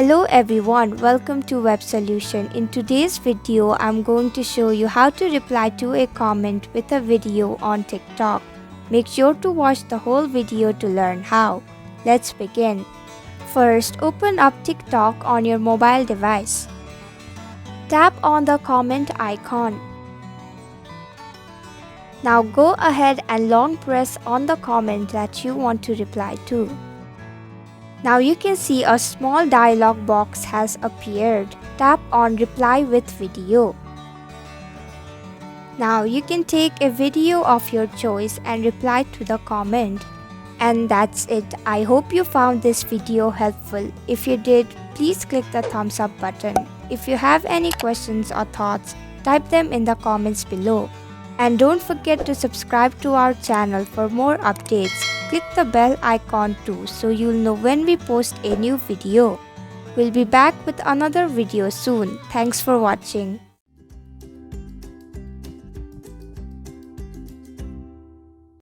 Hello everyone, welcome to Web Solution. In today's video, I'm going to show you how to reply to a comment with a video on TikTok. Make sure to watch the whole video to learn how. Let's begin. First, open up TikTok on your mobile device. Tap on the comment icon. Now go ahead and long press on the comment that you want to reply to. Now you can see a small dialog box has appeared. Tap on reply with video. Now you can take a video of your choice and reply to the comment. And that's it. I hope you found this video helpful. If you did, please click the thumbs up button. If you have any questions or thoughts, type them in the comments below. And don't forget to subscribe to our channel for more updates. Click the bell icon too so you'll know when we post a new video. We'll be back with another video soon. Thanks for watching.